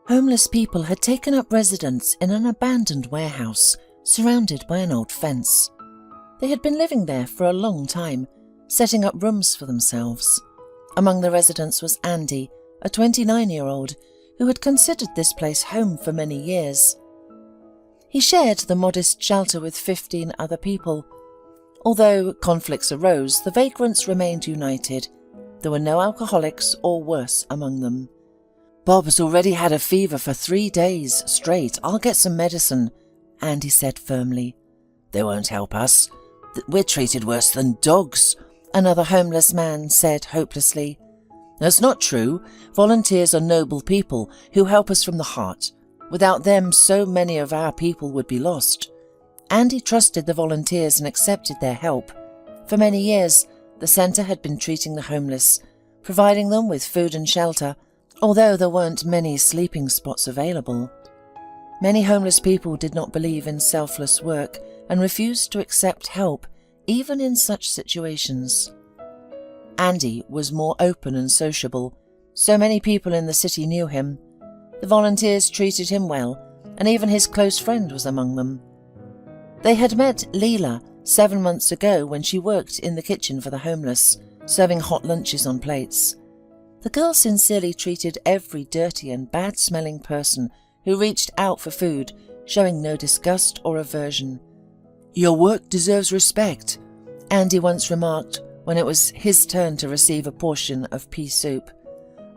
Homeless people had taken up residence in an abandoned warehouse surrounded by an old fence. They had been living there for a long time, setting up rooms for themselves. Among the residents was Andy, a 29-year-old who had considered this place home for many years. He shared the modest shelter with 15 other people. Although conflicts arose, the vagrants remained united. There were no alcoholics or worse among them. "Bob's already had a fever for 3 days straight. I'll get some medicine," Andy said firmly. "They won't help us. We're treated worse than dogs," another homeless man said hopelessly. "That's not true. Volunteers are noble people who help us from the heart. Without them, so many of our people would be lost." Andy trusted the volunteers and accepted their help. For many years, the centre had been treating the homeless, providing them with food and shelter, although there weren't many sleeping spots available. Many homeless people did not believe in selfless work and refused to accept help, even in such situations. Andy was more open and sociable. So many people in the city knew him. The volunteers treated him well, and even his close friend was among them. They had met Leela 7 months ago when she worked in the kitchen for the homeless, serving hot lunches on plates. The girl sincerely treated every dirty and bad-smelling person who reached out for food, showing no disgust or aversion. "Your work deserves respect," Andy once remarked when it was his turn to receive a portion of pea soup.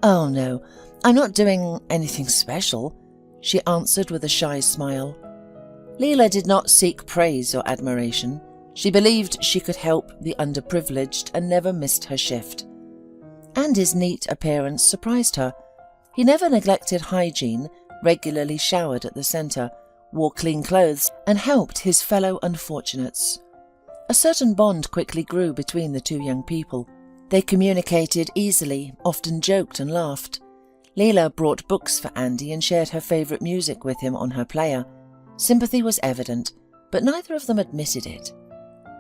"Oh no, I'm not doing anything special," she answered with a shy smile. Leela did not seek praise or admiration. She believed she could help the underprivileged and never missed her shift. Andy's neat appearance surprised her. He never neglected hygiene, regularly showered at the centre, wore clean clothes, and helped his fellow unfortunates. A certain bond quickly grew between the two young people. They communicated easily, often joked and laughed. Leela brought books for Andy and shared her favourite music with him on her player. Sympathy was evident, but neither of them admitted it.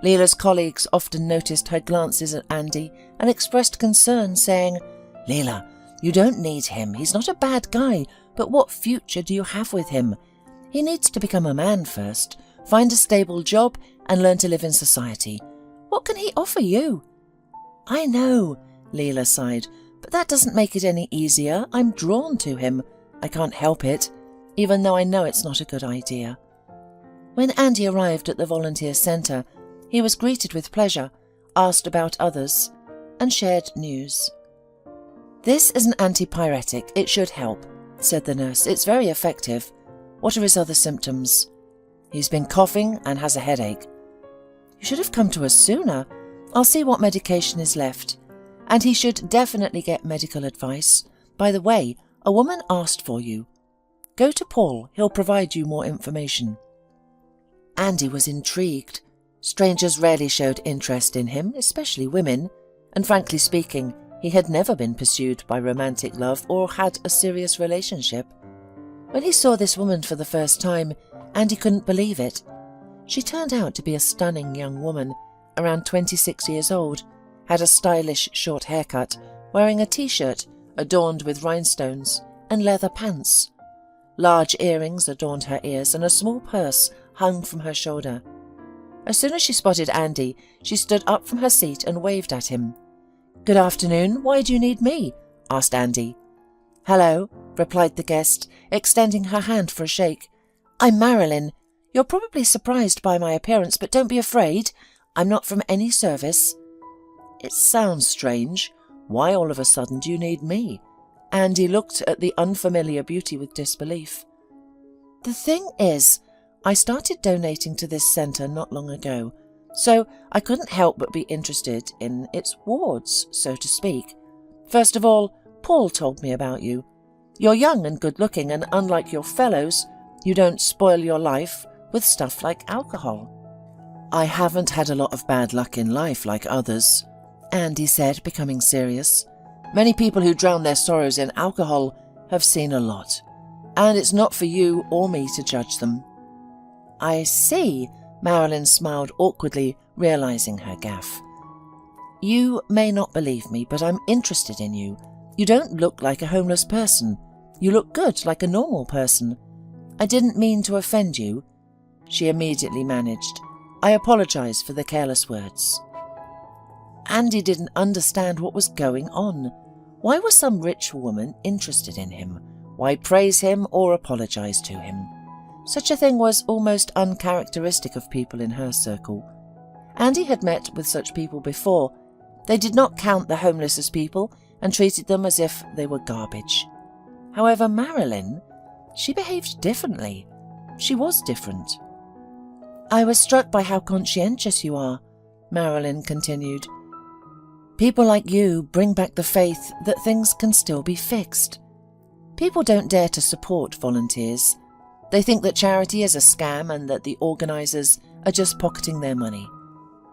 Leela's colleagues often noticed her glances at Andy and expressed concern, saying, "Leela, you don't need him. He's not a bad guy, but what future do you have with him? He needs to become a man first, find a stable job, and learn to live in society. What can he offer you?" "I know," Leela sighed, "but that doesn't make it any easier. I'm drawn to him. I can't help it, even though I know it's not a good idea." When Andy arrived at the volunteer centre, he was greeted with pleasure, asked about others, and shared news. "This is an antipyretic. It should help," said the nurse. "It's very effective. What are his other symptoms?" "He's been coughing and has a headache." "You should have come to us sooner. I'll see what medication is left. And he should definitely get medical advice. By the way, a woman asked for you. Go to Paul. He'll provide you more information." Andy was intrigued. Strangers rarely showed interest in him, especially women, and frankly speaking, he had never been pursued by romantic love or had a serious relationship. When he saw this woman for the first time, Andy couldn't believe it. She turned out to be a stunning young woman, around 26 years old, had a stylish short haircut, wearing a t-shirt adorned with rhinestones and leather pants. Large earrings adorned her ears and a small purse hung from her shoulder. As soon as she spotted Andy, she stood up from her seat and waved at him. "Good afternoon. Why do you need me?" asked Andy. "Hello," replied the guest, extending her hand for a shake. "I'm Marilyn. You're probably surprised by my appearance, but don't be afraid. I'm not from any service." "It sounds strange. Why all of a sudden do you need me?" Andy looked at the unfamiliar beauty with disbelief. "The thing is, I started donating to this centre not long ago, so I couldn't help but be interested in its wards, so to speak. First of all, Paul told me about you. You're young and good-looking, and unlike your fellows, you don't spoil your life with stuff like alcohol." "I haven't had a lot of bad luck in life like others," Andy said, becoming serious. "Many people who drown their sorrows in alcohol have seen a lot, and it's not for you or me to judge them." "I see," Marilyn smiled awkwardly, realizing her gaffe. "You may not believe me, but I'm interested in you. You don't look like a homeless person. You look good, like a normal person. I didn't mean to offend you." She immediately managed. "I apologize for the careless words." Andy didn't understand what was going on. Why was some rich woman interested in him? Why praise him or apologize to him? Such a thing was almost uncharacteristic of people in her circle. Andy had met with such people before. They did not count the homeless as people and treated them as if they were garbage. However, Marilyn, she behaved differently. She was different. "I was struck by how conscientious you are," Marilyn continued. "People like you bring back the faith that things can still be fixed. People don't dare to support volunteers. They think that charity is a scam and that the organisers are just pocketing their money.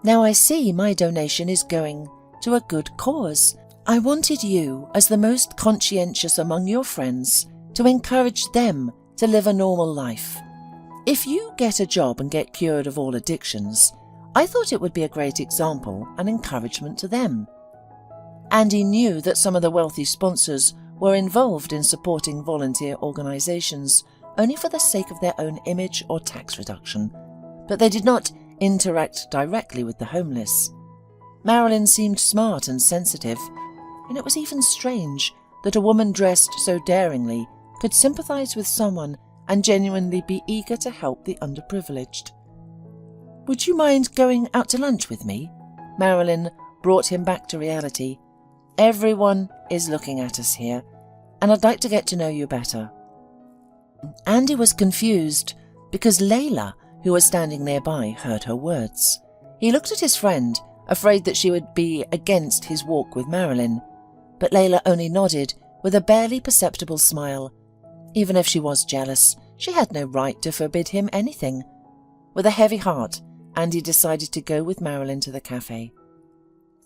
Now I see my donation is going to a good cause. I wanted you, as the most conscientious among your friends, to encourage them to live a normal life. If you get a job and get cured of all addictions, I thought it would be a great example and encouragement to them." Andy knew that some of the wealthy sponsors were involved in supporting volunteer organisations only for the sake of their own image or tax reduction, but they did not interact directly with the homeless. Marilyn seemed smart and sensitive, and it was even strange that a woman dressed so daringly could sympathise with someone and genuinely be eager to help the underprivileged. "Would you mind going out to lunch with me?" Marilyn brought him back to reality. "Everyone is looking at us here, and I'd like to get to know you better." Andy was confused because Layla, who was standing nearby, heard her words. He looked at his friend, afraid that she would be against his walk with Marilyn, but Layla only nodded with a barely perceptible smile. Even if she was jealous, she had no right to forbid him anything. With a heavy heart, Andy decided to go with Marilyn to the cafe.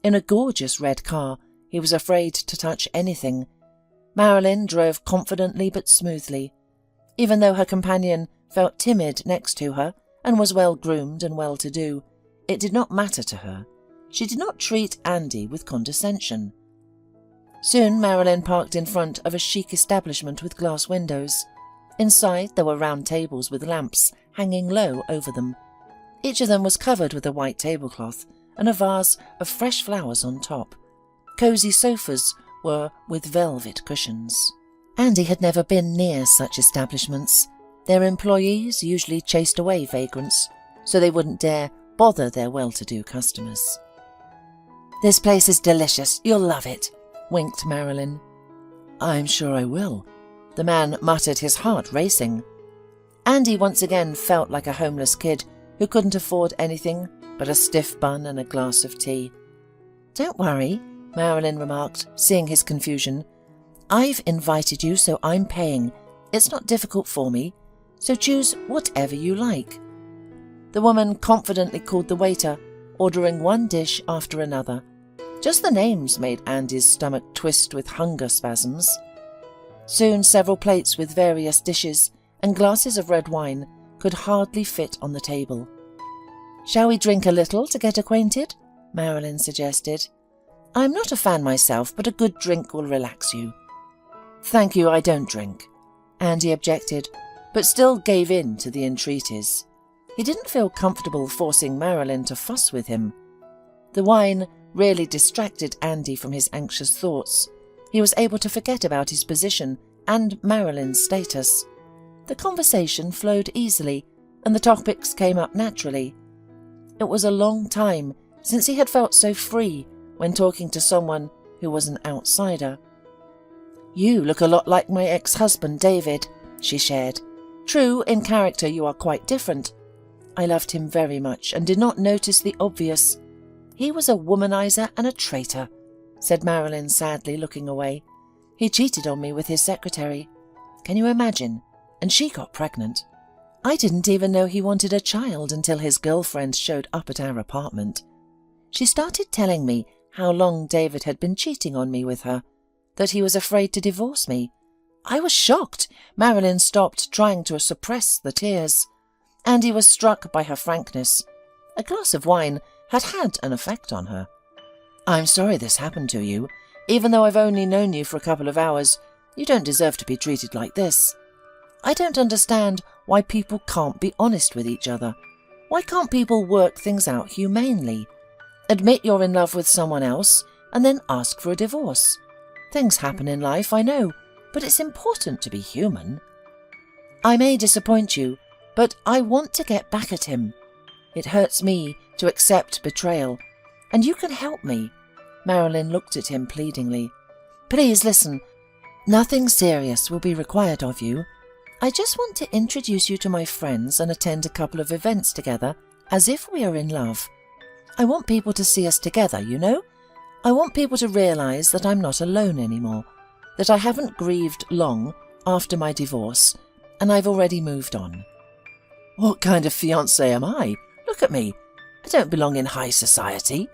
In a gorgeous red car, he was afraid to touch anything. Marilyn drove confidently but smoothly. Even though her companion felt timid next to her and was well-groomed and well-to-do, it did not matter to her. She did not treat Andy with condescension. Soon Marilyn parked in front of a chic establishment with glass windows. Inside there were round tables with lamps hanging low over them. Each of them was covered with a white tablecloth and a vase of fresh flowers on top. Cosy sofas were with velvet cushions. Andy had never been near such establishments. Their employees usually chased away vagrants, so they wouldn't dare bother their well-to-do customers. "This place is delicious. You'll love it," winked Marilyn. "I'm sure I will," the man muttered, his heart racing. Andy once again felt like a homeless kid who couldn't afford anything but a stiff bun and a glass of tea. "Don't worry," Marilyn remarked, seeing his confusion. "I've invited you, so I'm paying. It's not difficult for me, so choose whatever you like." The woman confidently called the waiter, ordering one dish after another. Just the names made Andy's stomach twist with hunger spasms. Soon several plates with various dishes and glasses of red wine could hardly fit on the table. "Shall we drink a little to get acquainted?" Marilyn suggested. "I'm not a fan myself, but a good drink will relax you." "Thank you, I don't drink," Andy objected, but still gave in to the entreaties. He didn't feel comfortable forcing Marilyn to fuss with him. The wine really distracted Andy from his anxious thoughts. He was able to forget about his position and Marilyn's status. The conversation flowed easily, and the topics came up naturally. It was a long time since he had felt so free when talking to someone who was an outsider. "You look a lot like my ex-husband, David," she shared. "True, in character you are quite different. I loved him very much and did not notice the obvious. He was a womanizer and a traitor," said Marilyn sadly, looking away. "He cheated on me with his secretary. Can you imagine? And she got pregnant. I didn't even know he wanted a child until his girlfriend showed up at our apartment. She started telling me how long David had been cheating on me with her, that he was afraid to divorce me. I was shocked." Marilyn stopped trying to suppress the tears. Andy was struck by her frankness. A glass of wine had had an effect on her. "I'm sorry this happened to you. Even though I've only known you for a couple of hours, You don't deserve to be treated like this. I don't understand why people can't be honest with each other. Why can't people work things out humanely? Admit you're in love with someone else and then ask for a divorce. Things happen in life, I know, but it's important to be human. I may disappoint you, but I want to get back at him. It hurts me to accept betrayal, and you can help me. Marilyn looked at him pleadingly. Please listen. Nothing serious will be required of you. I just want to introduce you to my friends and attend a couple of events together as if we are in love. I want people to see us together, you know? I want people to realize that I'm not alone anymore, that I haven't grieved long after my divorce, and I've already moved on. What kind of fiancé am I? Look at me. I don't belong in high society,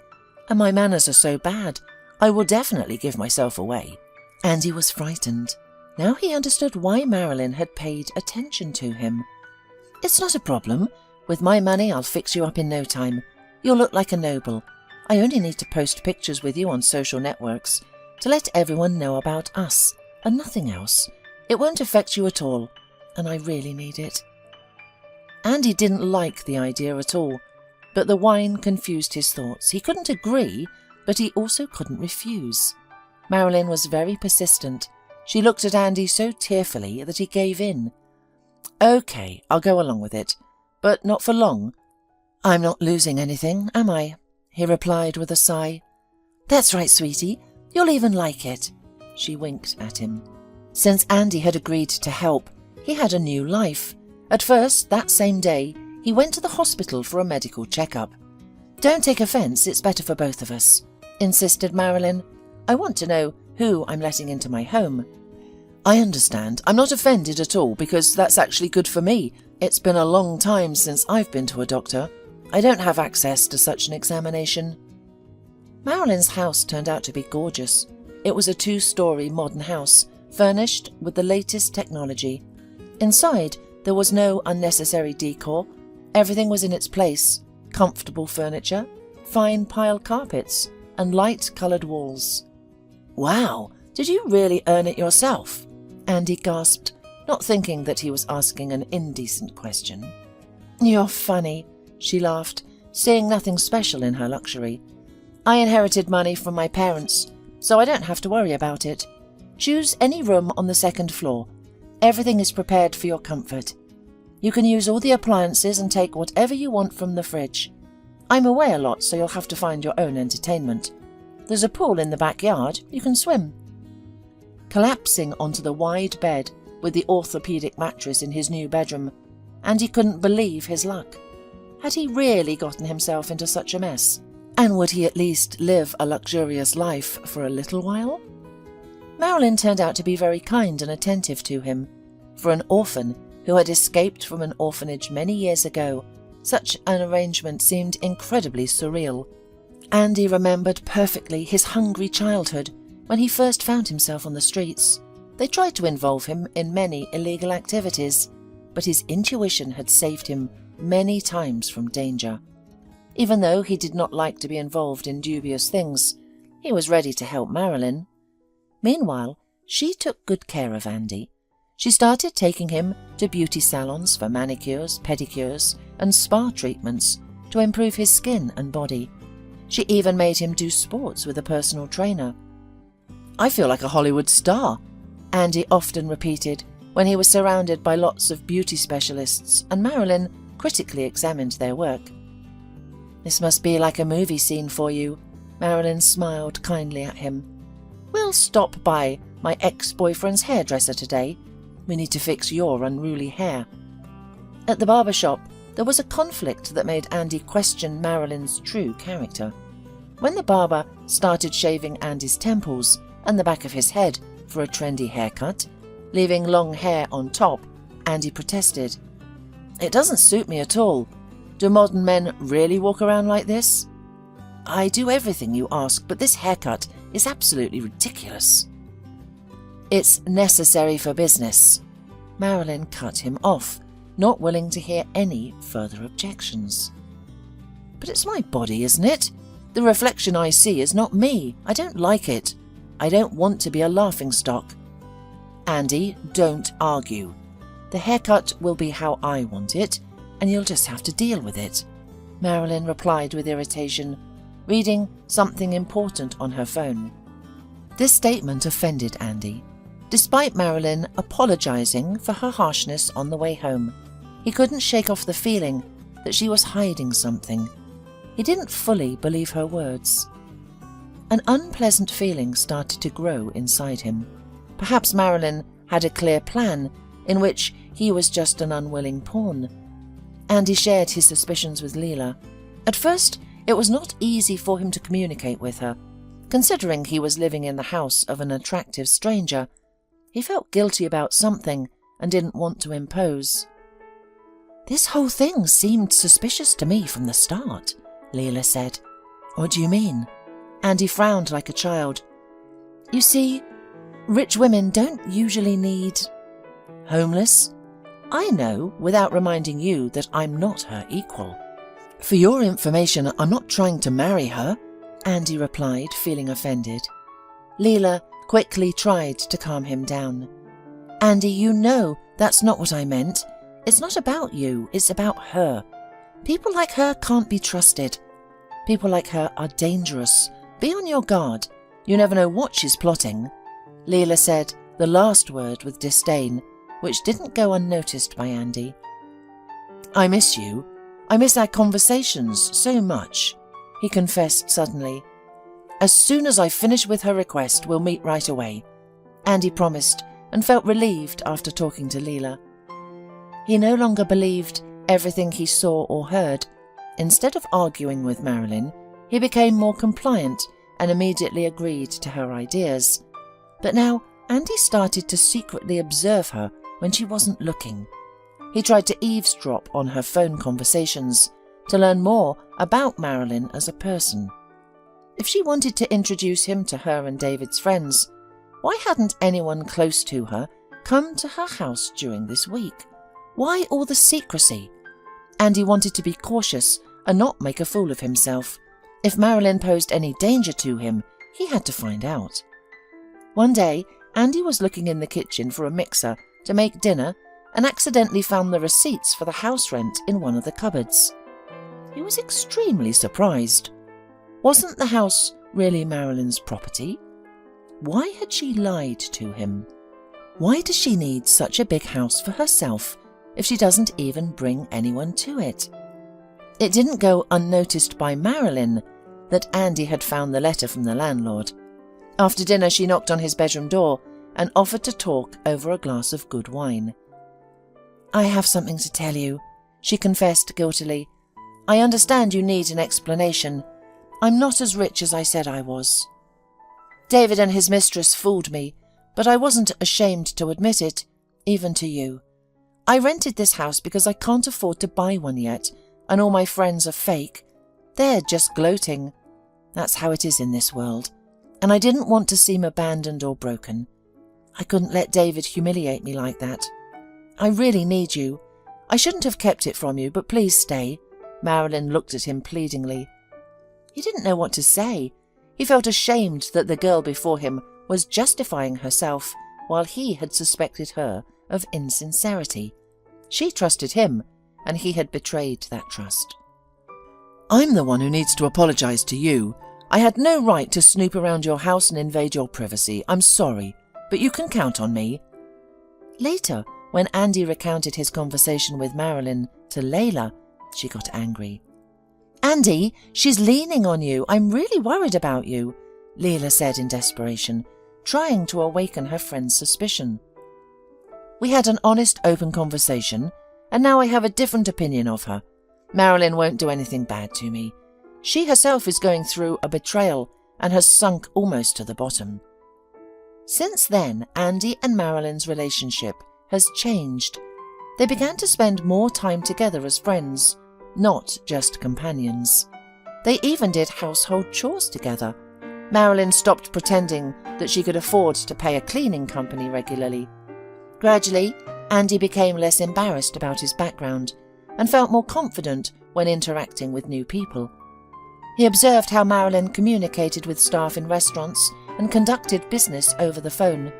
and my manners are so bad, I will definitely give myself away. Andy was frightened. Now he understood why Marilyn had paid attention to him. It's not a problem. With my money, I'll fix you up in no time. You'll look like a noble. I only need to post pictures with you on social networks to let everyone know about us, and nothing else. It won't affect you at all, and I really need it. Andy didn't like the idea at all, but the wine confused his thoughts. He couldn't agree, but he also couldn't refuse. Marilyn was very persistent. She looked at Andy so tearfully that he gave in. Okay, I'll go along with it, but not for long. I'm not losing anything, am I? He replied with a sigh. That's right, sweetie. You'll even like it. She winked at him. Since Andy had agreed to help, he had a new life. At first, that same day, he went to the hospital for a medical checkup. Don't take offence, it's better for both of us, insisted Marilyn. I want to know who I'm letting into my home. I understand. I'm not offended at all because that's actually good for me. It's been a long time since I've been to a doctor. I don't have access to such an examination. Marilyn's house turned out to be gorgeous. It was a 2-story modern house, furnished with the latest technology. Inside, there was no unnecessary decor. Everything was in its place. Comfortable furniture, fine pile carpets, and light-coloured walls. Wow, did you really earn it yourself? Andy gasped, not thinking that he was asking an indecent question. You're funny, she laughed, seeing nothing special in her luxury. I inherited money from my parents, so I don't have to worry about it. Choose any room on the 2nd floor. Everything is prepared for your comfort. You can use all the appliances and take whatever you want from the fridge. I'm away a lot, so you'll have to find your own entertainment. There's a pool in the backyard. You can swim. Collapsing onto the wide bed with the orthopedic mattress in his new bedroom, Andy couldn't believe his luck. Had he really gotten himself into such a mess? And would he at least live a luxurious life for a little while? Marilyn turned out to be very kind and attentive to him. For an orphan who had escaped from an orphanage many years ago, such an arrangement seemed incredibly surreal. Andy remembered perfectly his hungry childhood when he first found himself on the streets. They tried to involve him in many illegal activities, but his intuition had saved him many times from danger. Even though he did not like to be involved in dubious things, he was ready to help Marilyn. Meanwhile, she took good care of Andy. She started taking him to beauty salons for manicures, pedicures, and spa treatments to improve his skin and body. She even made him do sports with a personal trainer. I feel like a Hollywood star, Andy often repeated when he was surrounded by lots of beauty specialists and Marilyn critically examined their work. This must be like a movie scene for you, Marilyn smiled kindly at him. We'll stop by my ex-boyfriend's hairdresser today. We need to fix your unruly hair. At the barber shop, there was a conflict that made Andy question Marilyn's true character. When the barber started shaving Andy's temples and the back of his head for a trendy haircut, leaving long hair on top, Andy protested. It doesn't suit me at all. Do modern men really walk around like this? I do everything you ask, but this haircut is absolutely ridiculous. It's necessary for business. Marilyn cut him off, not willing to hear any further objections. But it's my body, isn't it? The reflection I see is not me. I don't like it. I don't want to be a laughingstock. Andy, don't argue. The haircut will be how I want it, and you'll just have to deal with it," Marilyn replied with irritation, reading something important on her phone. This statement offended Andy. Despite Marilyn apologizing for her harshness on the way home, he couldn't shake off the feeling that she was hiding something. He didn't fully believe her words. An unpleasant feeling started to grow inside him. Perhaps Marilyn had a clear plan in which he was just an unwilling pawn. Andy shared his suspicions with Leela. At first, it was not easy for him to communicate with her. Considering he was living in the house of an attractive stranger, he felt guilty about something and didn't want to impose. "This whole thing seemed suspicious to me from the start," Leela said. "What do you mean?" Andy frowned like a child. "You see, rich women don't usually need..." "Homeless? I know without reminding you that I'm not her equal." "For your information, I'm not trying to marry her," Andy replied, feeling offended. Leela quickly tried to calm him down. "Andy, you know that's not what I meant. It's not about you, it's about her. People like her can't be trusted. People like her are dangerous. Be on your guard. You never know what she's plotting." Leela said the last word with disdain, which didn't go unnoticed by Andy. "I miss you. I miss our conversations so much," he confessed suddenly. "As soon as I finish with her request, we'll meet right away," Andy promised, and felt relieved after talking to Leela. He no longer believed everything he saw or heard. Instead of arguing with Marilyn, he became more compliant and immediately agreed to her ideas. But now Andy started to secretly observe her when she wasn't looking. He tried to eavesdrop on her phone conversations to learn more about Marilyn as a person. If she wanted to introduce him to her and David's friends, why hadn't anyone close to her come to her house during this week? Why all the secrecy? Andy wanted to be cautious and not make a fool of himself. If Marilyn posed any danger to him, he had to find out. One day, Andy was looking in the kitchen for a mixer to make dinner and accidentally found the receipts for the house rent in one of the cupboards. He was extremely surprised. Wasn't the house really Marilyn's property? Why had she lied to him? Why does she need such a big house for herself if she doesn't even bring anyone to it? It didn't go unnoticed by Marilyn that Andy had found the letter from the landlord. After dinner, she knocked on his bedroom door and offered to talk over a glass of good wine. "I have something to tell you," she confessed guiltily. "I understand you need an explanation. I'm not as rich as I said I was. David and his mistress fooled me, but I wasn't ashamed to admit it, even to you. I rented this house because I can't afford to buy one yet, and all my friends are fake. They're just gloating. That's how it is in this world. And I didn't want to seem abandoned or broken. I couldn't let David humiliate me like that. I really need you. I shouldn't have kept it from you, but please stay." Marilyn looked at him pleadingly. He didn't know what to say. He felt ashamed that the girl before him was justifying herself while he had suspected her of insincerity. She trusted him, and he had betrayed that trust. "I'm the one who needs to apologize to you. I had no right to snoop around your house and invade your privacy. I'm sorry, but you can count on me." Later, when Andy recounted his conversation with Marilyn to Layla, she got angry. "Andy, she's leaning on you. I'm really worried about you," Leela said in desperation, trying to awaken her friend's suspicion. "We had an honest, open conversation, and now I have a different opinion of her. Marilyn won't do anything bad to me. She herself is going through a betrayal and has sunk almost to the bottom." Since then, Andy and Marilyn's relationship has changed. They began to spend more time together as friends, not just companions. They even did household chores together. Marilyn stopped pretending that she could afford to pay a cleaning company regularly. Gradually, Andy became less embarrassed about his background and felt more confident when interacting with new people. He observed how Marilyn communicated with staff in restaurants and conducted business over the phone.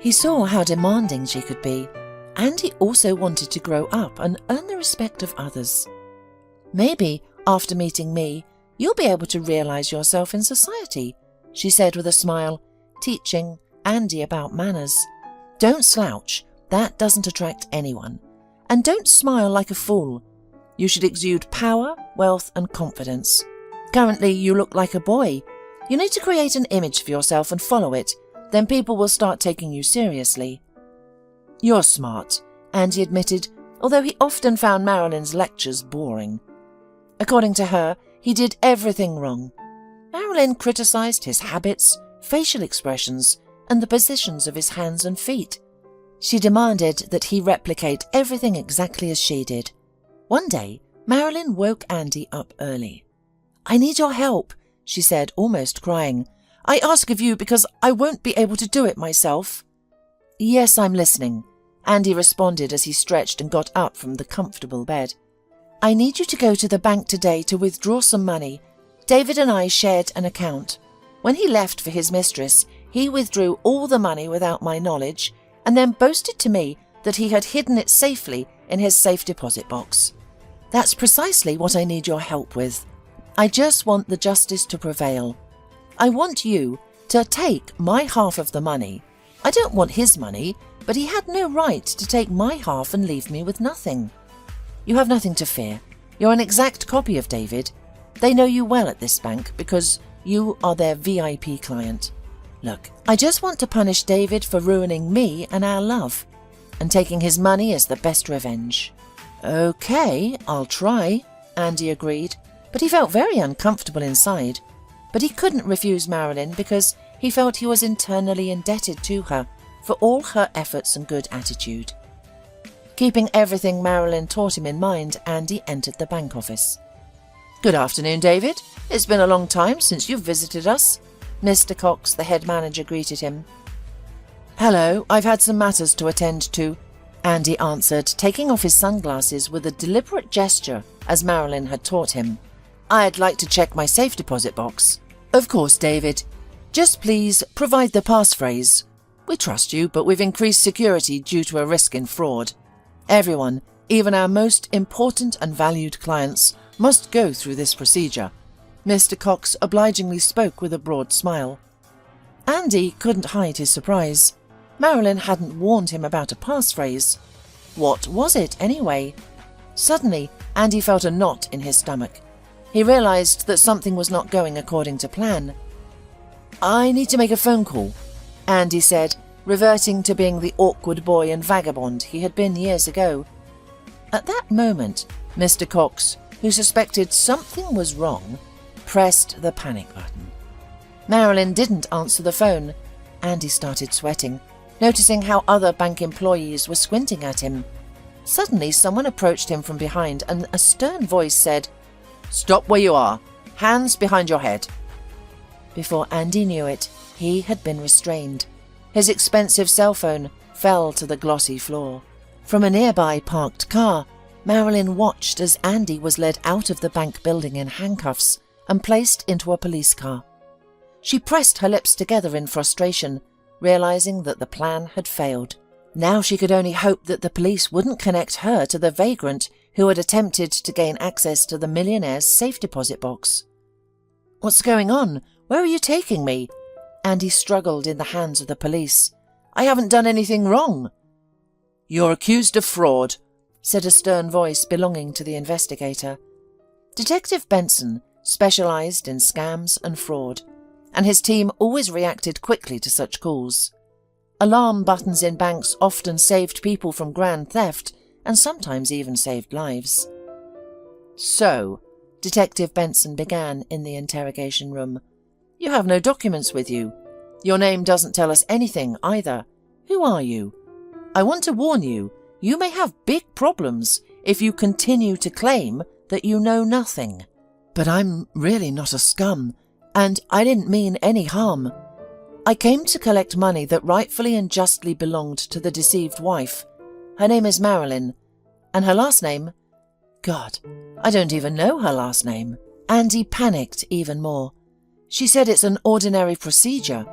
He saw how demanding she could be, and he also wanted to grow up and earn the respect of others. "Maybe, after meeting me, you'll be able to realize yourself in society," she said with a smile, teaching Andy about manners. "Don't slouch, that doesn't attract anyone. And don't smile like a fool. You should exude power, wealth and confidence. Currently you look like a boy. You need to create an image for yourself and follow it, then people will start taking you seriously." "You're smart," Andy admitted, although he often found Marilyn's lectures boring. According to her, he did everything wrong. Marilyn criticised his habits, facial expressions, and the positions of his hands and feet. She demanded that he replicate everything exactly as she did. One day, Marilyn woke Andy up early. "I need your help," she said, almost crying. "I ask of you because I won't be able to do it myself." "Yes, I'm listening," Andy responded as he stretched and got up from the comfortable bed. "I need you to go to the bank today to withdraw some money. David and I shared an account. When he left for his mistress, he withdrew all the money without my knowledge and then boasted to me that he had hidden it safely in his safe deposit box. That's precisely what I need your help with. I just want the justice to prevail. I want you to take my half of the money. I don't want his money, but he had no right to take my half and leave me with nothing. You have nothing to fear. You're an exact copy of David. They know you well at this bank because you are their VIP client. Look, I just want to punish David for ruining me and our love, and taking his money is the best revenge." "Okay, I'll try," Andy agreed, but he felt very uncomfortable inside. But he couldn't refuse Marilyn because he felt he was internally indebted to her for all her efforts and good attitude. Keeping everything Marilyn taught him in mind, Andy entered the bank office. "Good afternoon, David. It's been a long time since you've visited us." Mr. Cox, the head manager, greeted him. "Hello, I've had some matters to attend to," Andy answered, taking off his sunglasses with a deliberate gesture as Marilyn had taught him. "I'd like to check my safe deposit box." "Of course, David. Just please provide the passphrase. We trust you, but we've increased security due to a risk in fraud. Everyone, even our most important and valued clients, must go through this procedure." Mr. Cox obligingly spoke with a broad smile. Andy couldn't hide his surprise. Marilyn hadn't warned him about a passphrase. What was it, anyway? Suddenly, Andy felt a knot in his stomach. He realized that something was not going according to plan. "I need to make a phone call," Andy said, reverting to being the awkward boy and vagabond he had been years ago. At that moment, Mr. Cox, who suspected something was wrong, pressed the panic button. Marilyn didn't answer the phone. Andy started sweating, noticing how other bank employees were squinting at him. Suddenly, someone approached him from behind and a stern voice said, "Stop where you are. Hands behind your head." Before Andy knew it, he had been restrained. His expensive cell phone fell to the glossy floor. From a nearby parked car, Marilyn watched as Andy was led out of the bank building in handcuffs and placed into a police car. She pressed her lips together in frustration, realizing that the plan had failed. Now she could only hope that the police wouldn't connect her to the vagrant who had attempted to gain access to the millionaire's safe deposit box. "What's going on? Where are you taking me?" Andy struggled in the hands of the police. "I haven't done anything wrong." "You're accused of fraud," said a stern voice belonging to the investigator. Detective Benson specialized in scams and fraud, and his team always reacted quickly to such calls. Alarm buttons in banks often saved people from grand theft and sometimes even saved lives. "So," Detective Benson began in the interrogation room, "you have no documents with you. Your name doesn't tell us anything either. Who are you? I want to warn you, you may have big problems if you continue to claim that you know nothing." "But I'm really not a scum, and I didn't mean any harm. I came to collect money that rightfully and justly belonged to the deceived wife. Her name is Marilyn, and her last name... God, I don't even know her last name." Andy panicked even more. "She said it's an ordinary procedure.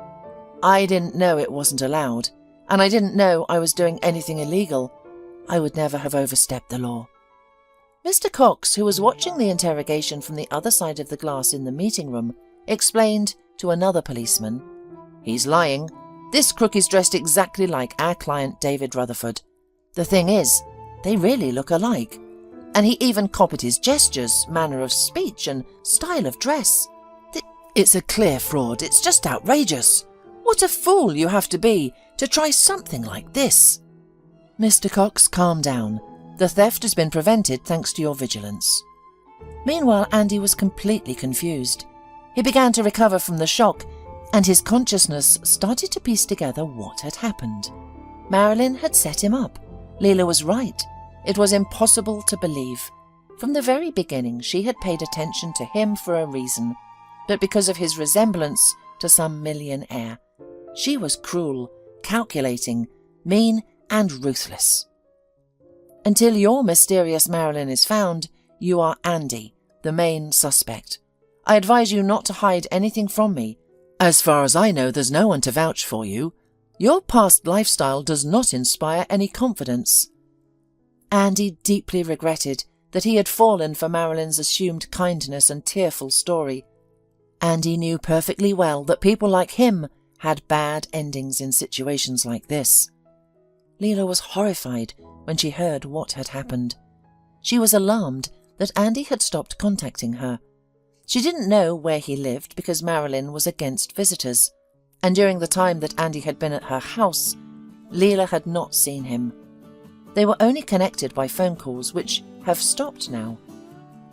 I didn't know it wasn't allowed. and I didn't know I was doing anything illegal. I would never have overstepped the law." Mr. Cox, who was watching the interrogation from the other side of the glass in the meeting room, explained to another policeman, "He's lying. This crook is dressed exactly like our client David Rutherford. The thing is, they really look alike. And he even copied his gestures, manner of speech and style of dress. It's a clear fraud. It's just outrageous. What a fool you have to be to try something like this." "Mr. Cox, calm down. The theft has been prevented thanks to your vigilance." Meanwhile, Andy was completely confused. He began to recover from the shock, and his consciousness started to piece together what had happened. Marilyn had set him up. Leela was right. It was impossible to believe. From the very beginning, she had paid attention to him for a reason, but because of his resemblance to some millionaire. She was cruel, calculating, mean, and ruthless. Until your mysterious Marilyn is found, you are Andy, the main suspect. I advise you not to hide anything from me. As far as I know, there's no one to vouch for you. Your past lifestyle does not inspire any confidence." Andy deeply regretted that he had fallen for Marilyn's assumed kindness and tearful story. Andy knew perfectly well that people like him had bad endings in situations like this. Leela was horrified when she heard what had happened. She was alarmed that Andy had stopped contacting her. She didn't know where he lived because Marilyn was against visitors, and during the time that Andy had been at her house, Leela had not seen him. They were only connected by phone calls, which have stopped now.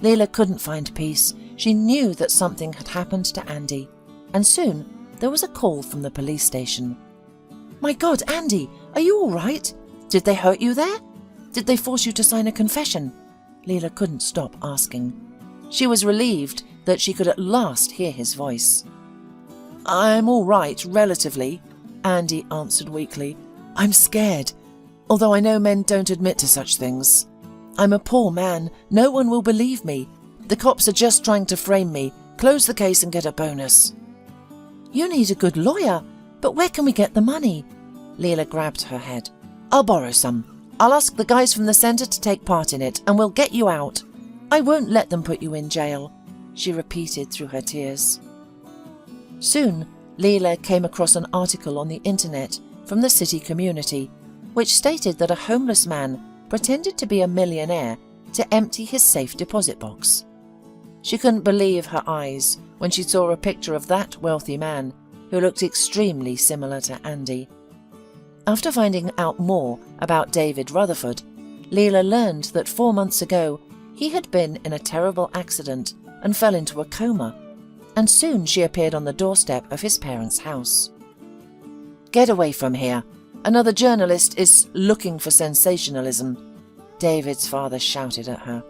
Leela couldn't find peace. She knew that something had happened to Andy, and soon there was a call from the police station. "My God, Andy, are you all right? Did they hurt you there? Did they force you to sign a confession?" Leela couldn't stop asking. She was relieved that she could at last hear his voice. "I'm all right, relatively," Andy answered weakly. "I'm scared, although I know men don't admit to such things. I'm a poor man. No one will believe me. The cops are just trying to frame me, close the case and get a bonus." "You need a good lawyer, but where can we get the money?" Leela grabbed her head. "I'll borrow some. I'll ask the guys from the centre to take part in it, and we'll get you out. I won't let them put you in jail," she repeated through her tears. Soon, Leela came across an article on the internet from the city community, which stated that a homeless man pretended to be a millionaire to empty his safe deposit box. She couldn't believe her eyes when she saw a picture of that wealthy man, who looked extremely similar to Andy. After finding out more about David Rutherford, Leela learned that 4 months ago he had been in a terrible accident and fell into a coma, and soon she appeared on the doorstep of his parents' house. "Get away from here. Another journalist is looking for sensationalism," David's father shouted at her.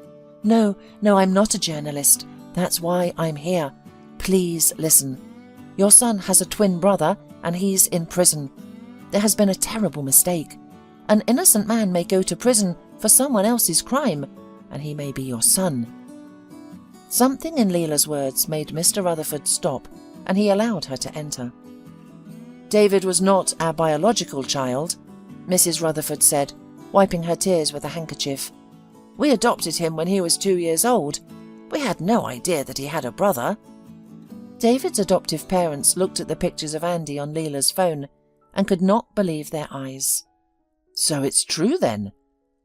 No, I'm not a journalist. That's why I'm here. Please listen. Your son has a twin brother and he's in prison. There has been a terrible mistake. An innocent man may go to prison for someone else's crime, and he may be your son." Something in Leela's words made Mr. Rutherford stop, and he allowed her to enter. "David was not our biological child," Mrs. Rutherford said, wiping her tears with a handkerchief. "We adopted him when he was 2 years old. We had no idea that he had a brother." David's adoptive parents looked at the pictures of Andy on Leela's phone and could not believe their eyes. "So it's true then?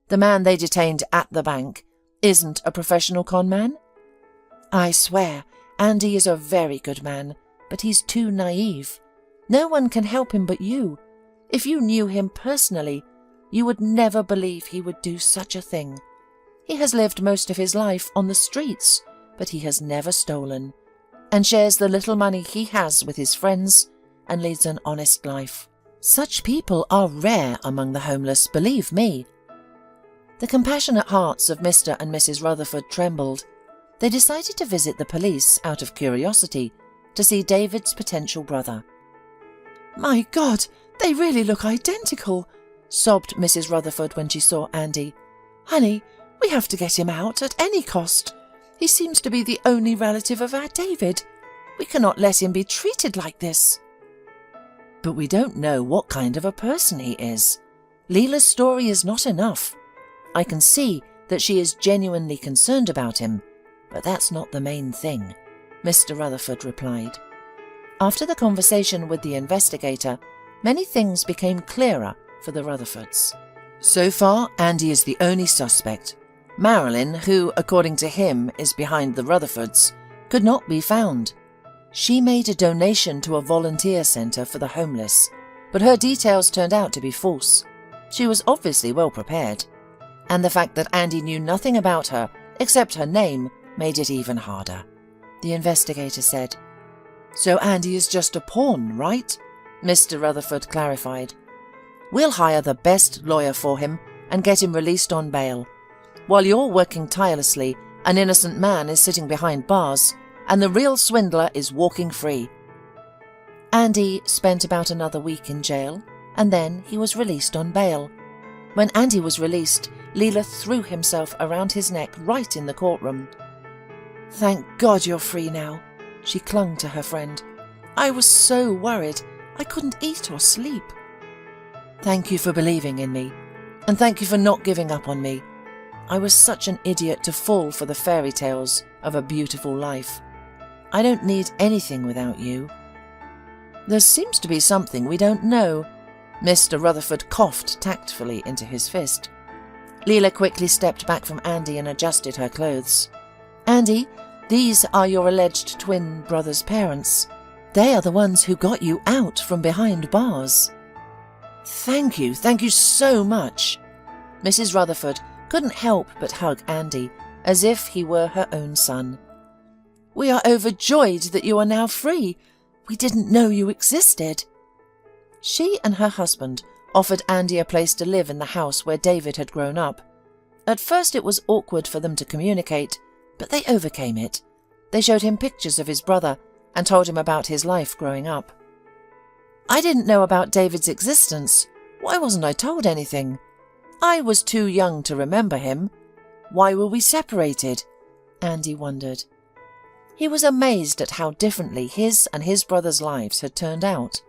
The man they detained at the bank isn't a professional con man?" "I swear, Andy is a very good man, but he's too naive. No one can help him but you. If you knew him personally, you would never believe he would do such a thing. He has lived most of his life on the streets, but he has never stolen, and shares the little money he has with his friends and leads an honest life. Such people are rare among the homeless, believe me." The compassionate hearts of Mr. and Mrs. Rutherford trembled. They decided to visit the police out of curiosity to see David's potential brother. "My God, they really look identical," sobbed Mrs. Rutherford when she saw Andy. "Honey, we have to get him out at any cost. He seems to be the only relative of our David. We cannot let him be treated like this." But we don't know what kind of a person he is. Leela's story is not enough. I can see that she is genuinely concerned about him, but that's not the main thing," Mr. Rutherford replied. After the conversation with the investigator, many things became clearer for the Rutherfords. So far, Andy is the only suspect. Marilyn, who, according to him, is behind the Rutherfords, could not be found. She made a donation to a volunteer centre for the homeless, but her details turned out to be false. She was obviously well prepared, and the fact that Andy knew nothing about her except her name made it even harder. The investigator said, "So Andy is just a pawn, right?" Mr. Rutherford clarified. "We'll hire the best lawyer for him and get him released on bail. While you're working tirelessly, an innocent man is sitting behind bars, and the real swindler is walking free." Andy spent about another week in jail, and then he was released on bail. When Andy was released, Leela threw himself around his neck right in the courtroom. "Thank God you're free now," she clung to her friend. "I was so worried. I couldn't eat or sleep." "Thank you for believing in me, and thank you for not giving up on me. I was such an idiot to fall for the fairy tales of a beautiful life. I don't need anything without you." "There seems to be something we don't know." Mr. Rutherford coughed tactfully into his fist. Leela quickly stepped back from Andy and adjusted her clothes. "Andy, these are your alleged twin brothers' parents. They are the ones who got you out from behind bars." Thank you so much." Mrs. Rutherford couldn't help but hug Andy, as if he were her own son. "We are overjoyed that you are now free. We didn't know you existed." She and her husband offered Andy a place to live in the house where David had grown up. At first it was awkward for them to communicate, but they overcame it. They showed him pictures of his brother and told him about his life growing up. "I didn't know about David's existence. Why wasn't I told anything? I was too young to remember him. Why were we separated?" Andy wondered. He was amazed at how differently his and his brother's lives had turned out.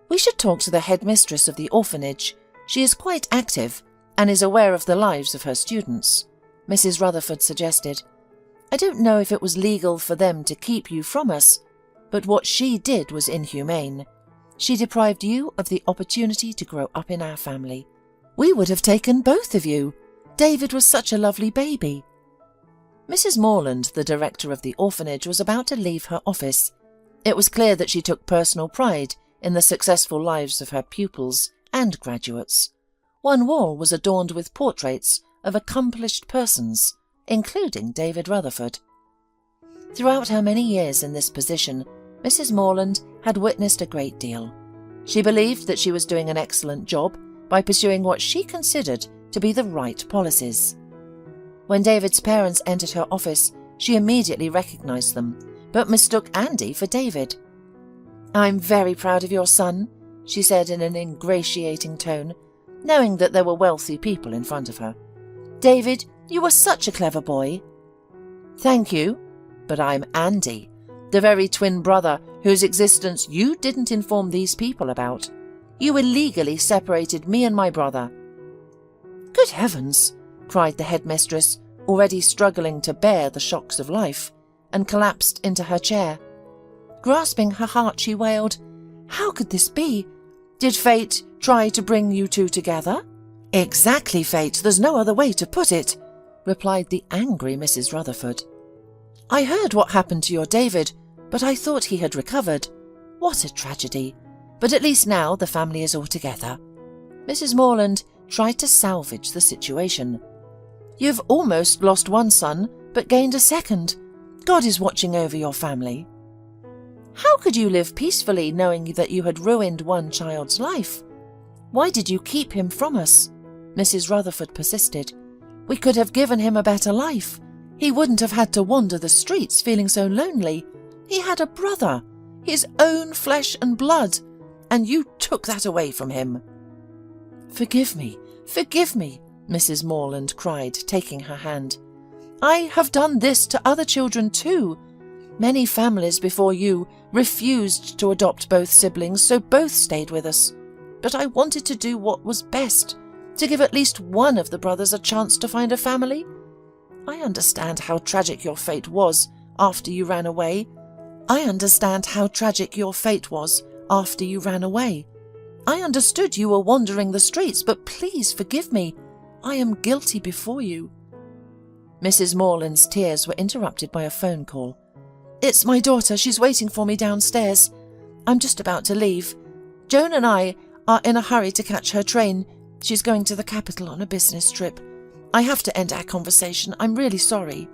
"We should talk to the headmistress of the orphanage. She is quite active and is aware of the lives of her students," Mrs. Rutherford suggested. "I don't know if it was legal for them to keep you from us, but what she did was inhumane. She deprived you of the opportunity to grow up in our family. We would have taken both of you. David was such a lovely baby." Mrs. Morland, the director of the orphanage, was about to leave her office. It was clear that she took personal pride in the successful lives of her pupils and graduates. One wall was adorned with portraits of accomplished persons, including David Rutherford. Throughout her many years in this position, Mrs. Morland had witnessed a great deal. She believed that she was doing an excellent job by pursuing what she considered to be the right policies. When David's parents entered her office, she immediately recognized them, but mistook Andy for David. "I'm very proud of your son," she said in an ingratiating tone, knowing that there were wealthy people in front of her. "David, you were such a clever boy." "Thank you, but I'm Andy, the very twin brother whose existence you didn't inform these people about. You illegally separated me and my brother." "Good heavens!" cried the headmistress, already struggling to bear the shocks of life, and collapsed into her chair. Grasping her heart, she wailed, "How could this be? Did fate try to bring you two together?" "Exactly, fate. There's no other way to put it," replied the angry Mrs. Rutherford. "I heard what happened to your David, but I thought he had recovered. What a tragedy. But at least now the family is all together." Mrs. Morland tried to salvage the situation. "You've almost lost one son, but gained a second. God is watching over your family." "How could you live peacefully knowing that you had ruined one child's life? Why did you keep him from us?" Mrs. Rutherford persisted. "We could have given him a better life. He wouldn't have had to wander the streets feeling so lonely. He had a brother, his own flesh and blood, and you took that away from him." Forgive me, Mrs. Morland cried, taking her hand. "I have done this to other children too. Many families before you refused to adopt both siblings, so both stayed with us. But I wanted to do what was best, to give at least one of the brothers a chance to find a family. I understand how tragic your fate was after you ran away. I understood you were wandering the streets, but please forgive me. I am guilty before you. Mrs. Morland's tears were interrupted by a phone call. It's my daughter. She's waiting for me downstairs. I'm just about to leave. Joan and I are in a hurry to catch her train. She's going to the capital on a business trip. I have to end our conversation. I'm really sorry.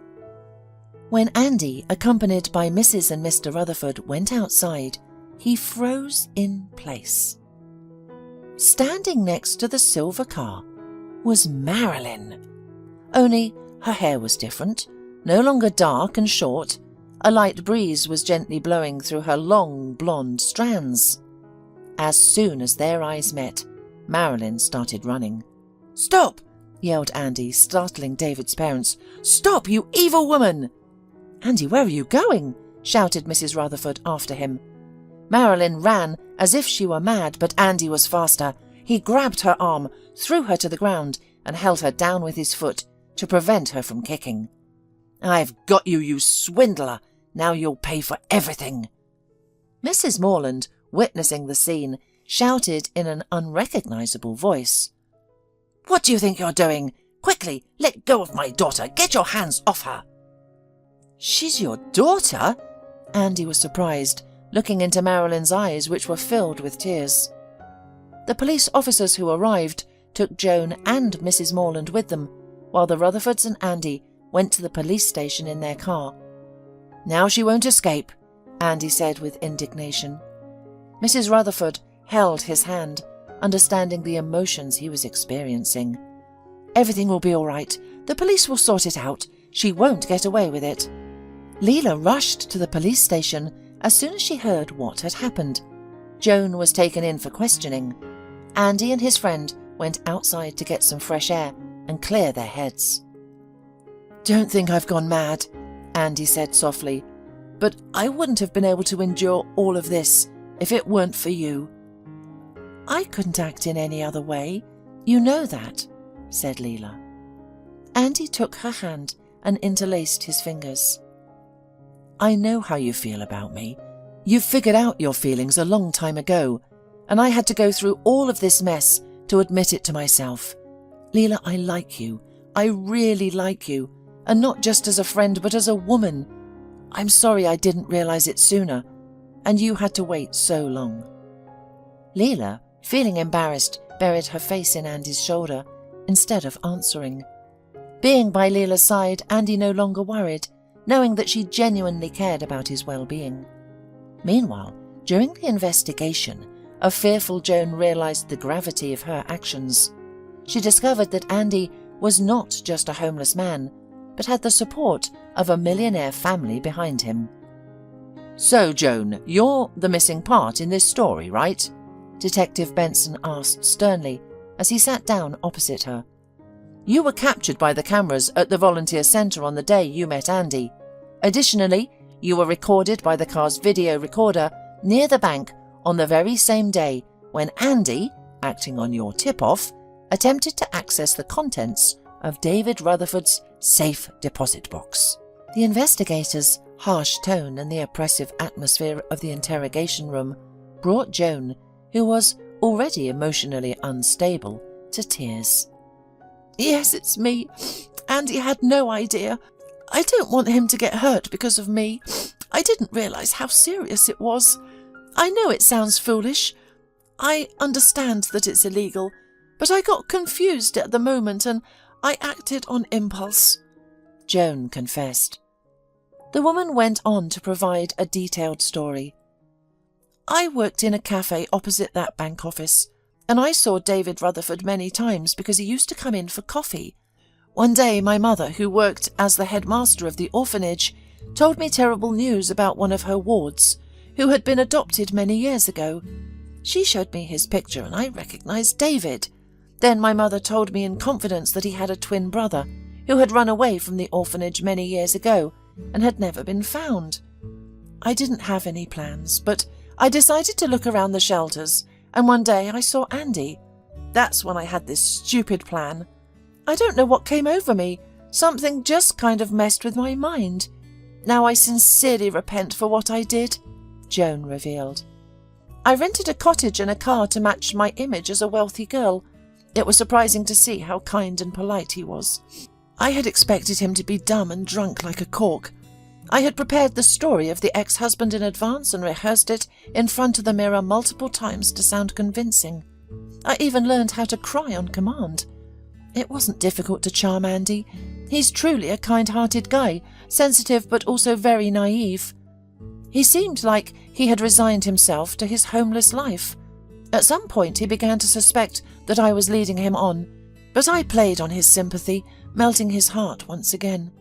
When Andy, accompanied by Mrs. and Mr. Rutherford, went outside, he froze in place. Standing next to the silver car was Marilyn. Only her hair was different, no longer dark and short. A light breeze was gently blowing through her long blonde strands. As soon as their eyes met, Marilyn started running. "Stop!" yelled Andy, startling David's parents. "Stop, you evil woman!" "Andy, where are you going?" shouted Mrs. Rutherford after him. Marilyn ran as if she were mad, but Andy was faster. He grabbed her arm, threw her to the ground, and held her down with his foot to prevent her from kicking. "I've got you, you swindler! Now you'll pay for everything!" Mrs. Morland, witnessing the scene, shouted in an unrecognizable voice. "What do you think you're doing? Quickly, let go of my daughter! Get your hands off her!" "She's your daughter?" Andy was surprised, looking into Marilyn's eyes, which were filled with tears. The police officers who arrived took Joan and Mrs. Morland with them, while the Rutherfords and Andy went to the police station in their car. "Now she won't escape," Andy said with indignation. Mrs. Rutherford held his hand, understanding the emotions he was experiencing. "Everything will be all right. The police will sort it out. She won't get away with it." Leela rushed to the police station as soon as she heard what had happened. Joan was taken in for questioning. Andy and his friend went outside to get some fresh air and clear their heads. "Don't think I've gone mad," Andy said softly, "but I wouldn't have been able to endure all of this if it weren't for you." "I couldn't act in any other way. You know that," said Leela. Andy took her hand and interlaced his fingers. "I know how you feel about me. You figured out your feelings a long time ago, and I had to go through all of this mess to admit it to myself. Leela, I like you. I really like you, and not just as a friend, but as a woman. I'm sorry I didn't realize it sooner, and you had to wait so long." Leela, feeling embarrassed, buried her face in Andy's shoulder instead of answering. Being by Leela's side, Andy no longer worried, knowing that she genuinely cared about his well-being. Meanwhile, during the investigation, a fearful Joan realized the gravity of her actions. She discovered that Andy was not just a homeless man, but had the support of a millionaire family behind him. "So, Joan, you're the missing part in this story, right?" Detective Benson asked sternly as he sat down opposite her. "You were captured by the cameras at the volunteer centre on the day you met Andy. Additionally, you were recorded by the car's video recorder near the bank on the very same day when Andy, acting on your tip-off, attempted to access the contents of David Rutherford's safe deposit box." The investigator's harsh tone and the oppressive atmosphere of the interrogation room brought Joan, who was already emotionally unstable, to tears. "Yes, it's me. Andy had no idea. I don't want him to get hurt because of me. I didn't realize how serious it was. I know it sounds foolish. I understand that it's illegal, but I got confused at the moment and I acted on impulse," Joan confessed. The woman went on to provide a detailed story. "I worked in a cafe opposite that bank office, and I saw David Rutherford many times because he used to come in for coffee. One day my mother, who worked as the headmaster of the orphanage, told me terrible news about one of her wards, who had been adopted many years ago. She showed me his picture and I recognized David. Then my mother told me in confidence that he had a twin brother who had run away from the orphanage many years ago and had never been found. I didn't have any plans, but I decided to look around the shelters, and one day I saw Andy. That's when I had this stupid plan. I don't know what came over me. Something just kind of messed with my mind. Now I sincerely repent for what I did," Joan revealed. "I rented a cottage and a car to match my image as a wealthy girl. It was surprising to see how kind and polite he was. I had expected him to be dumb and drunk like a cork. I had prepared the story of the ex-husband in advance and rehearsed it in front of the mirror multiple times to sound convincing. I even learned how to cry on command. It wasn't difficult to charm Andy. He's truly a kind-hearted guy, sensitive but also very naive. He seemed like he had resigned himself to his homeless life. At some point he began to suspect that I was leading him on, but I played on his sympathy, melting his heart once again.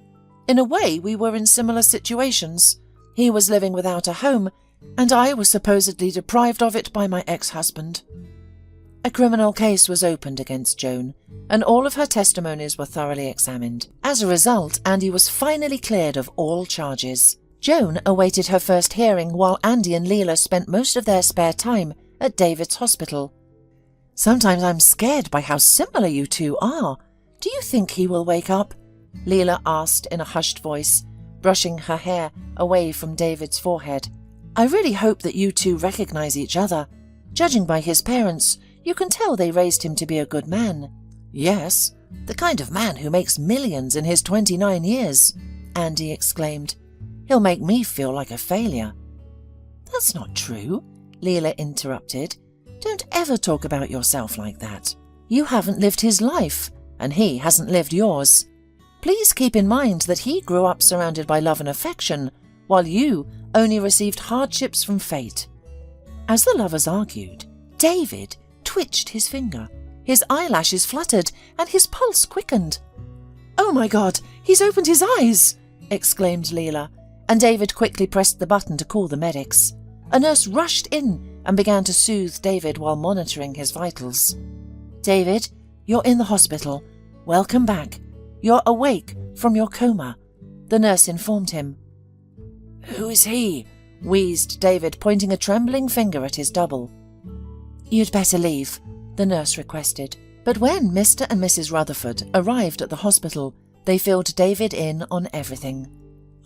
In a way, we were in similar situations. He was living without a home, and I was supposedly deprived of it by my ex-husband." A criminal case was opened against Joan, and all of her testimonies were thoroughly examined. As a result, Andy was finally cleared of all charges. Joan awaited her first hearing while Andy and Leela spent most of their spare time at David's hospital. "Sometimes I'm scared by how similar you two are. Do you think he will wake up?" Leela asked in a hushed voice, brushing her hair away from David's forehead. "I really hope that you two recognize each other. Judging by his parents, you can tell they raised him to be a good man." "Yes, the kind of man who makes millions in his 29 years, Andy exclaimed. "He'll make me feel like a failure." "That's not true," Leela interrupted. "Don't ever talk about yourself like that. You haven't lived his life, and he hasn't lived yours. Please keep in mind that he grew up surrounded by love and affection, while you only received hardships from fate." As the lovers argued, David twitched his finger. His eyelashes fluttered, and his pulse quickened. "Oh my God, he's opened his eyes!" exclaimed Leela, and David quickly pressed the button to call the medics. A nurse rushed in and began to soothe David while monitoring his vitals. "David, you're in the hospital. Welcome back. You're awake from your coma," the nurse informed him. "Who is he?" wheezed David, pointing a trembling finger at his double. "You'd better leave," the nurse requested. But when Mr. and Mrs. Rutherford arrived at the hospital, they filled David in on everything.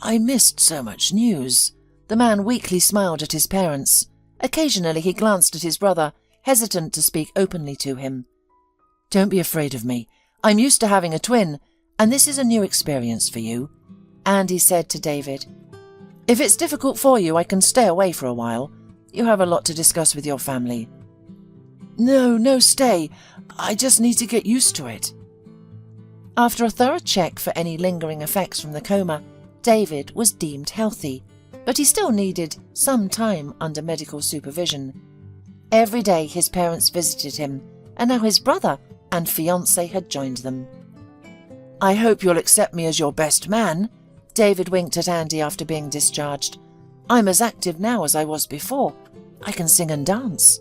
"I missed so much news." The man weakly smiled at his parents. Occasionally he glanced at his brother, hesitant to speak openly to him. "Don't be afraid of me. I'm used to having a twin, and this is a new experience for you," Andy said to David. "If it's difficult for you, I can stay away for a while. You have a lot to discuss with your family." No, stay. I just need to get used to it." After a thorough check for any lingering effects from the coma, David was deemed healthy, but he still needed some time under medical supervision. Every day his parents visited him, and now his brother and fiancé had joined them. "I hope you'll accept me as your best man," David winked at Andy after being discharged. "I'm as active now as I was before. I can sing and dance."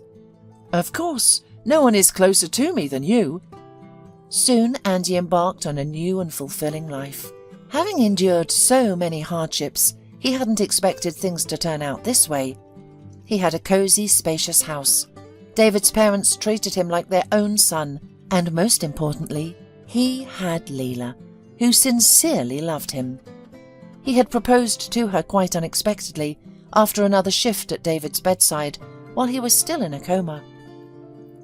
"Of course, no one is closer to me than you." Soon Andy embarked on a new and fulfilling life. Having endured so many hardships, he hadn't expected things to turn out this way. He had a cosy, spacious house. David's parents treated him like their own son, and most importantly, he had Leela, who sincerely loved him. He had proposed to her quite unexpectedly after another shift at David's bedside while he was still in a coma.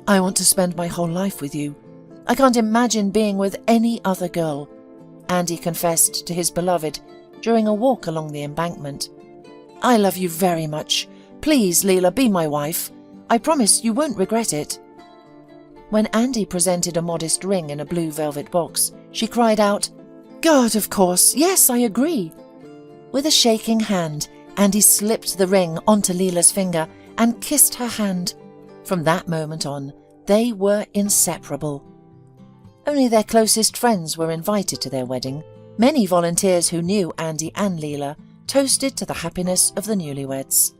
"I want to spend my whole life with you. I can't imagine being with any other girl," Andy confessed to his beloved during a walk along the embankment. "I love you very much. Please, Leela, be my wife. I promise you won't regret it." When Andy presented a modest ring in a blue velvet box, she cried out, "God, of course, yes, I agree." With a shaking hand, Andy slipped the ring onto Leela's finger and kissed her hand. From that moment on, they were inseparable. Only their closest friends were invited to their wedding. Many volunteers who knew Andy and Leela toasted to the happiness of the newlyweds.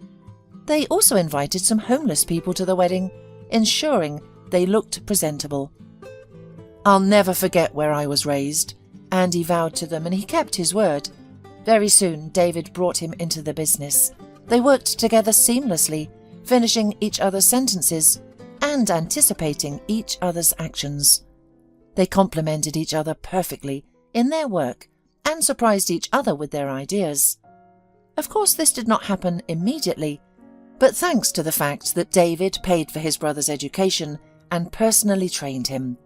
They also invited some homeless people to the wedding, ensuring they looked presentable. "I'll never forget where I was raised," Andy vowed to them, and he kept his word. Very soon, David brought him into the business. They worked together seamlessly, finishing each other's sentences and anticipating each other's actions. They complemented each other perfectly in their work and surprised each other with their ideas. Of course, this did not happen immediately, but thanks to the fact that David paid for his brother's education and personally trained him.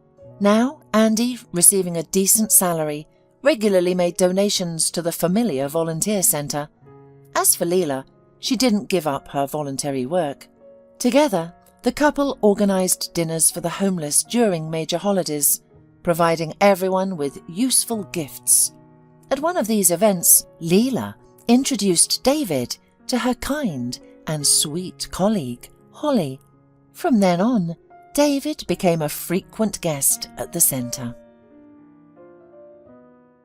Now, Andy, receiving a decent salary, regularly made donations to the Familiar Volunteer Centre. As for Leela, she didn't give up her voluntary work. Together, the couple organised dinners for the homeless during major holidays, providing everyone with useful gifts. At one of these events, Leela introduced David to her kind and sweet colleague, Holly. From then on, David became a frequent guest at the centre.